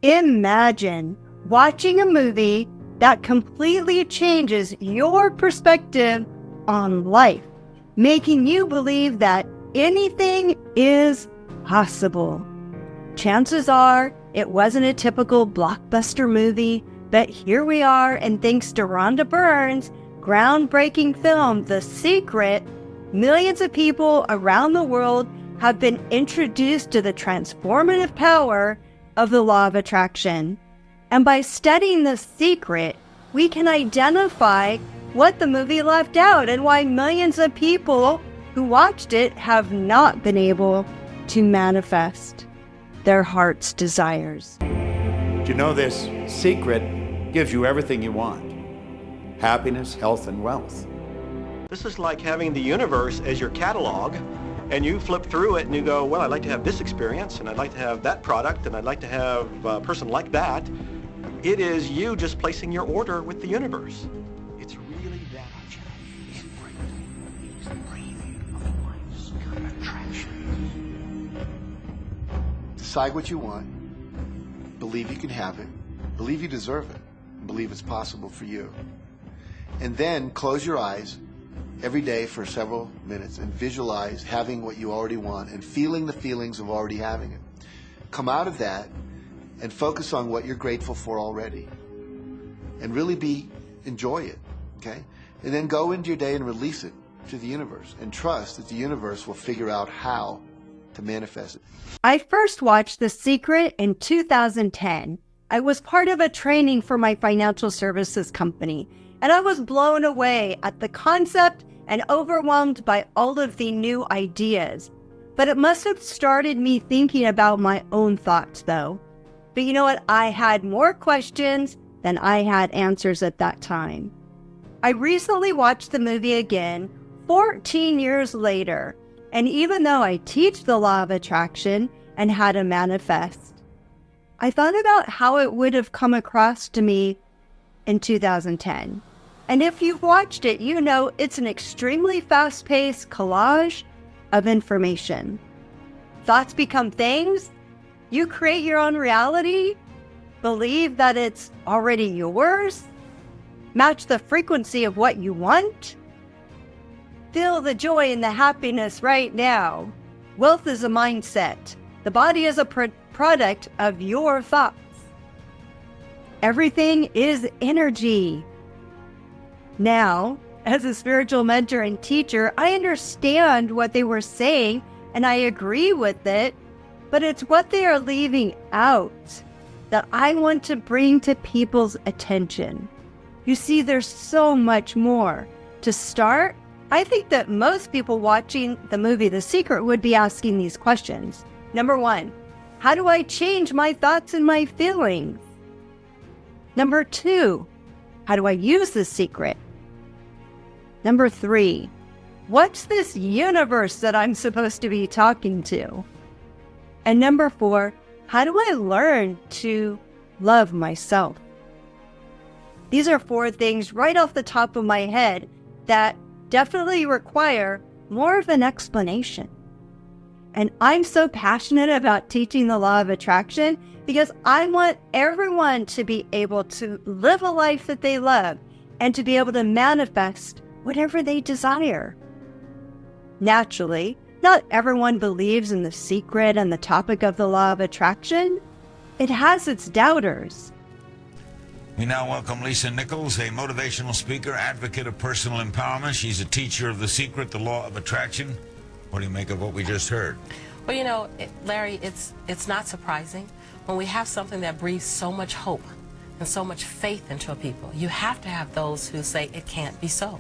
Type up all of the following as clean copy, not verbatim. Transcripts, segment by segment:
Imagine watching a movie that completely changes your perspective on life, making you believe that anything is possible. Chances are it wasn't a typical blockbuster movie, but here we are, and thanks to Rhonda Byrne's groundbreaking film, The Secret, millions of people around the world have been introduced to the transformative power of the law of attraction. And by studying The Secret, we can identify what the movie left out and why millions of people who watched it have not been able to manifest their heart's desires. You know, this secret gives you everything you want. Happiness, health, and wealth. This is like having the universe as your catalog, and you flip through it and you go, well, I'd like to have this experience, and I'd like to have that product, and I'd like to have a person like that. It is you just placing your order with the universe. It's really that. Decide what you want, believe you can have it, believe you deserve it, and believe it's possible for you. And then close your eyes every day for several minutes and visualize having what you already want and feeling the feelings of already having it. Come out of that and focus on what you're grateful for already. And really enjoy it, okay? And then go into your day and release it to the universe and trust that the universe will figure out how to manifest it. I first watched The Secret in 2010. I was part of a training for my financial services company, and I was blown away at the concept and overwhelmed by all of the new ideas. But it must have started me thinking about my own thoughts, though. But you know what? I had more questions than I had answers at that time. I recently watched the movie again, 14 years later, and even though I teach the law of attraction and how to manifest, I thought about how it would have come across to me in 2010. And if you've watched it, you know it's an extremely fast-paced collage of information. Thoughts become things. You create your own reality. Believe that it's already yours. Match the frequency of what you want. Feel the joy and the happiness right now. Wealth is a mindset. The body is a product of your thoughts. Everything is energy. Now, as a spiritual mentor and teacher, I understand what they were saying and I agree with it, but it's what they are leaving out that I want to bring to people's attention. You see, there's so much more. To start, I think that most people watching the movie The Secret would be asking these questions. Number one, how do I change my thoughts and my feelings? Number two, how do I use the secret? Number three, what's this universe that I'm supposed to be talking to? And number four, how do I learn to love myself? These are four things right off the top of my head that definitely require more of an explanation. And I'm so passionate about teaching the law of attraction because I want everyone to be able to live a life that they love and to be able to manifest whatever they desire. Naturally, not everyone believes in the secret and the topic of the law of attraction. It has its doubters. We now welcome Lisa Nichols, a motivational speaker, advocate of personal empowerment. She's a teacher of The Secret, the law of attraction. What do you make of what we just heard? Well, you know, Larry, it's not surprising when we have something that breathes so much hope and so much faith into a people. You have to have those who say it can't be so.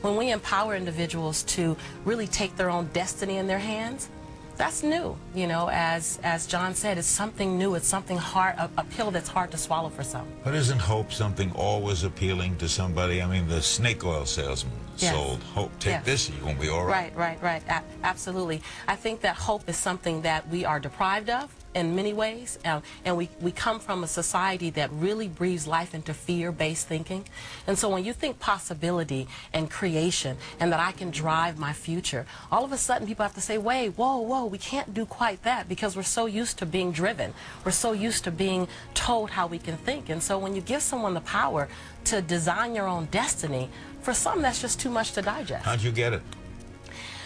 When we empower individuals to really take their own destiny in their hands, that's new. You know, as John said, it's something new. It's something hard, a pill that's hard to swallow for some. But isn't hope something always appealing to somebody? I mean, the snake oil salesman sold hope. Take this, you're going to be all right. Right. Absolutely. I think that hope is something that we are deprived of. in many ways, and we come from a society that really breathes life into fear-based thinking. And so when you think possibility and creation and that I can drive my future, all of a sudden people have to say, wait, whoa, we can't do quite that, because we're so used to being driven. We're so used to being told how we can think. And so when you give someone the power to design your own destiny, for some that's just too much to digest. How'd you get it?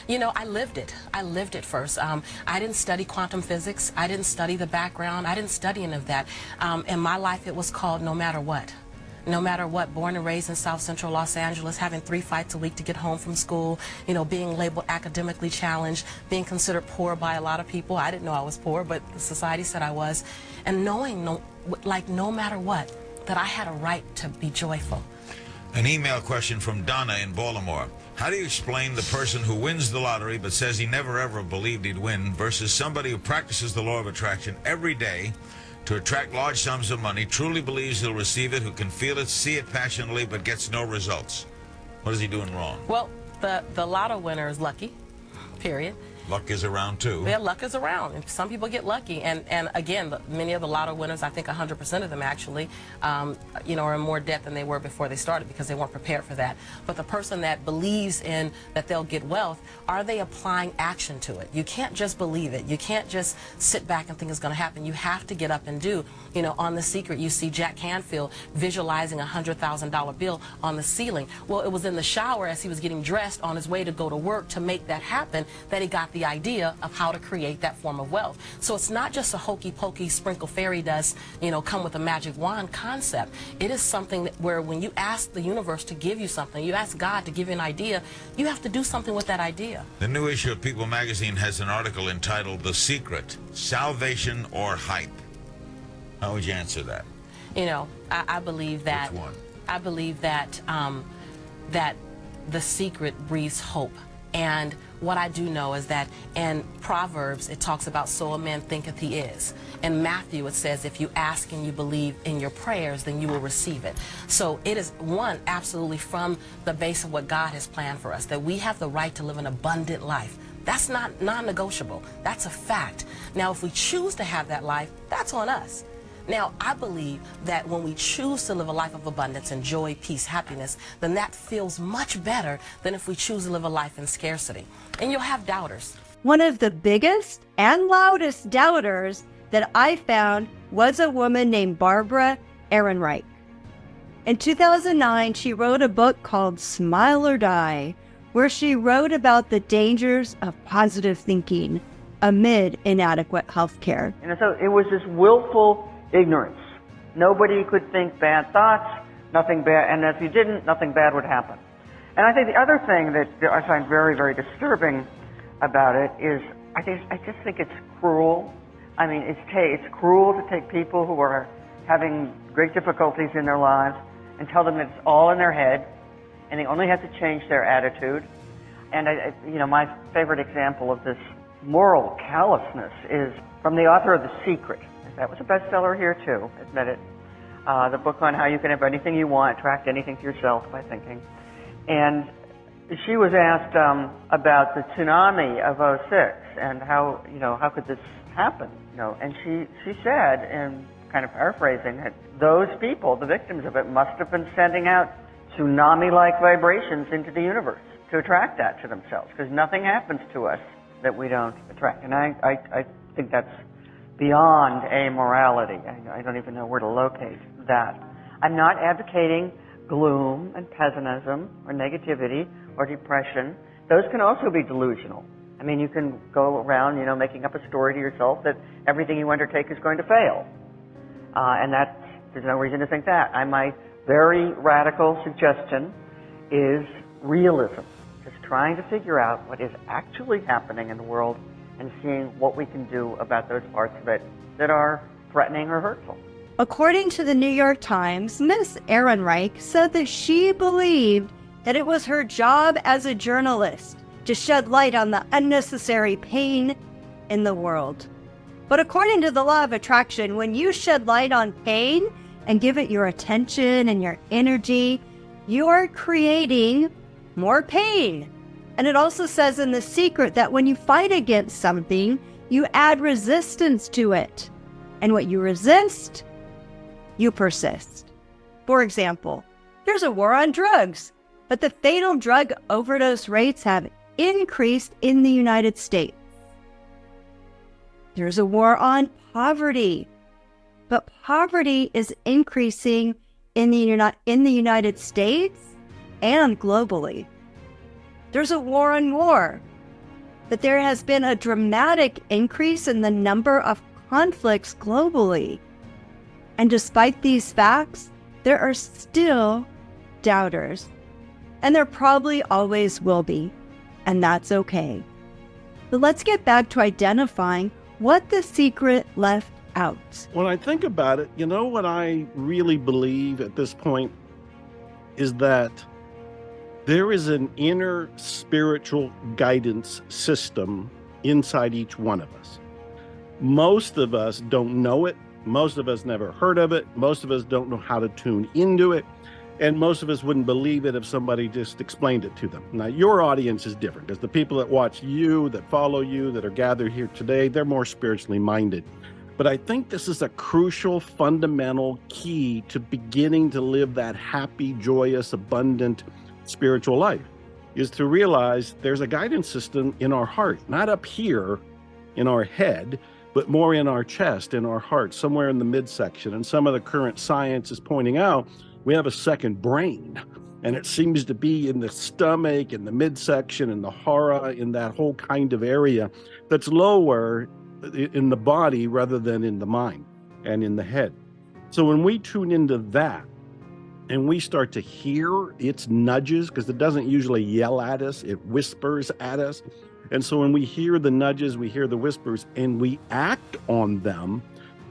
You know, I lived it. I lived it first. I didn't study quantum physics. I didn't study the background. I didn't study any of that. In my life, it was called No Matter What. No matter what, born and raised in South Central Los Angeles, having 3 fights a week to get home from school, you know, being labeled academically challenged, being considered poor by a lot of people. I didn't know I was poor, but society said I was. And knowing, no matter what, that I had a right to be joyful. An email question from Donna in Baltimore. How do you explain the person who wins the lottery but says he never ever believed he'd win versus somebody who practices the law of attraction every day to attract large sums of money, truly believes he'll receive it, who can feel it, see it passionately, but gets no results? What is he doing wrong? Well, the lotto winner is lucky, period. Luck is around too. Yeah, luck is around, and some people get lucky. And again, many of the lotto winners, I think 100% of them actually, you know, are in more debt than they were before they started because they weren't prepared for that. But the person that believes in that they'll get wealth, are they applying action to it? You can't just believe it. You can't just sit back and think it's going to happen. You have to get up and do. You know, on The Secret, you see Jack Canfield visualizing a $100,000 bill on the ceiling. Well, it was in the shower as he was getting dressed on his way to go to work to make that happen that he got the idea of how to create that form of wealth. So it's not just a hokey pokey sprinkle fairy dust, you know, come with a magic wand concept. It is something that where when you ask the universe to give you something, you ask God to give you an idea, you have to do something with that idea. The new issue of People magazine has an article entitled The Secret, Salvation or Hype. How would you answer that? You know, I believe that. Which one? I believe that that The Secret breathes hope. And what I do know is that in Proverbs, it talks about so a man thinketh he is. In Matthew, it says if you ask and you believe in your prayers, then you will receive it. So it is, one, absolutely from the base of what God has planned for us, that we have the right to live an abundant life. That's not non-negotiable. That's a fact. Now, if we choose to have that life, that's on us. Now, I believe that when we choose to live a life of abundance and joy, peace, happiness, then that feels much better than if we choose to live a life in scarcity. And you'll have doubters. One of the biggest and loudest doubters that I found was a woman named Barbara Ehrenreich. In 2009, she wrote a book called Smile or Die, where she wrote about the dangers of positive thinking amid inadequate health care. And so it was this willful ignorance. Nobody could think bad thoughts, nothing bad, and if you didn't, nothing bad would happen. And I think the other thing that I find very, very disturbing about it is I just think it's cruel. I mean, it's cruel to take people who are having great difficulties in their lives and tell them that it's all in their head and they only have to change their attitude. And you know, my favorite example of this moral callousness is from the author of The Secret. That was a bestseller here too, admit it. The book on how you can have anything you want, attract anything to yourself by thinking. And she was asked about the tsunami of '06 and how could this happen? You know, and she said, and kind of paraphrasing, that those people, the victims of it, must have been sending out tsunami-like vibrations into the universe to attract that to themselves, because nothing happens to us that we don't attract. And I think that's beyond amorality. I don't even know where to locate that. I'm not advocating gloom and pessimism or negativity or depression. Those can also be delusional. I mean, you can go around, you know, making up a story to yourself that everything you undertake is going to fail. And there's no reason to think that. My very radical suggestion is realism. Just trying to figure out what is actually happening in the world and seeing what we can do about those parts of it that are threatening or hurtful. According to the New York Times, Miss Ehrenreich said that she believed that it was her job as a journalist to shed light on the unnecessary pain in the world. But according to the law of attraction, when you shed light on pain and give it your attention and your energy, you're creating more pain. And it also says in The Secret that when you fight against something, you add resistance to it. And what you resist, you persist. For example, there's a war on drugs, but the fatal drug overdose rates have increased in the United States. There's a war on poverty, but poverty is increasing in the United States and globally. There's a war on war, but there has been a dramatic increase in the number of conflicts globally. And despite these facts, there are still doubters. And there probably always will be. And that's okay. But let's get back to identifying what the secret left out. When I think about it, you know what I really believe at this point is that there is an inner spiritual guidance system inside each one of us. Most of us don't know it. Most of us never heard of it. Most of us don't know how to tune into it. And most of us wouldn't believe it if somebody just explained it to them. Now, your audience is different because the people that watch you, that follow you, that are gathered here today, they're more spiritually minded. But I think this is a crucial, fundamental key to beginning to live that happy, joyous, abundant spiritual life, is to realize there's a guidance system in our heart, not up here in our head, but more in our chest, in our heart, somewhere in the midsection. And some of the current science is pointing out we have a second brain, and it seems to be in the stomach, in the midsection, in the hara, in that whole kind of area that's lower in the body rather than in the mind and in the head. So when we tune into that and we start to hear its nudges, because it doesn't usually yell at us, it whispers at us. And so when we hear the nudges, we hear the whispers, and we act on them,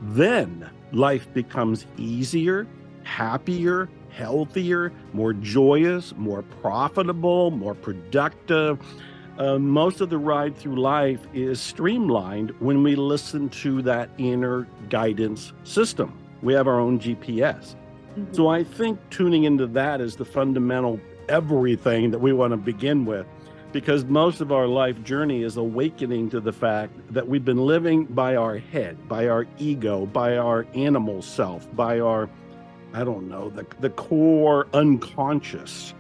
then life becomes easier, happier, healthier, more joyous, more profitable, more productive. Most of the ride through life is streamlined when we listen to that inner guidance system. We have our own GPS. Mm-hmm. So I think tuning into that is the fundamental everything that we want to begin with, because most of our life journey is awakening to the fact that we've been living by our head, by our ego, by our animal self, by our, I don't know, the core unconscious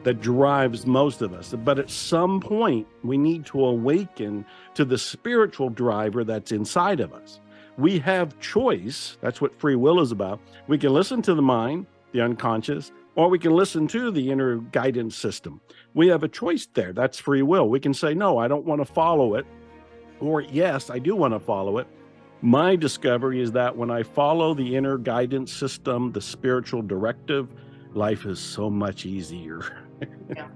that drives most of us. But at some point, we need to awaken to the spiritual driver that's inside of us. We have choice. That's what free will is about. We can listen to the mind, the unconscious, or we can listen to the inner guidance system. We have a choice there. That's free will. We can say, no, I don't want to follow it. Or yes, I do want to follow it. My discovery is that when I follow the inner guidance system, the spiritual directive, life is so much easier. Yeah.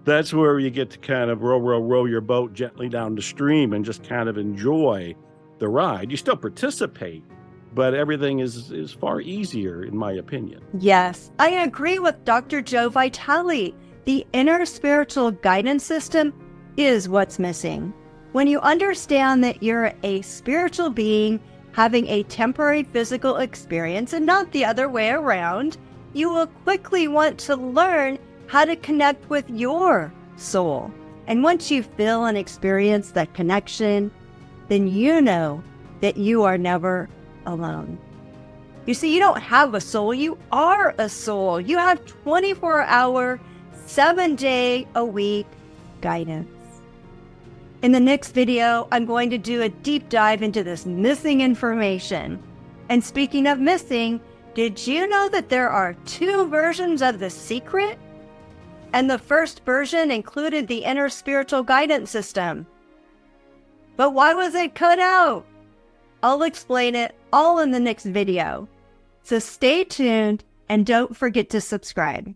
That's where you get to kind of row your boat gently down the stream and just kind of enjoy the ride. You still participate, but everything is far easier, in my opinion. Yes, I agree with Dr. Joe Vitale. The inner spiritual guidance system is what's missing. When you understand that you're a spiritual being having a temporary physical experience and not the other way around, you will quickly want to learn how to connect with your soul. And once you feel and experience that connection, then you know that you are never alone. You see, you don't have a soul, you are a soul. You have 24-hour, 7-day-a-week guidance. In the next video, I'm going to do a deep dive into this missing information. And speaking of missing, did you know that there are 2 versions of The Secret? And the first version included the inner spiritual guidance system. But why was it cut out? I'll explain it all in the next video. So stay tuned and don't forget to subscribe.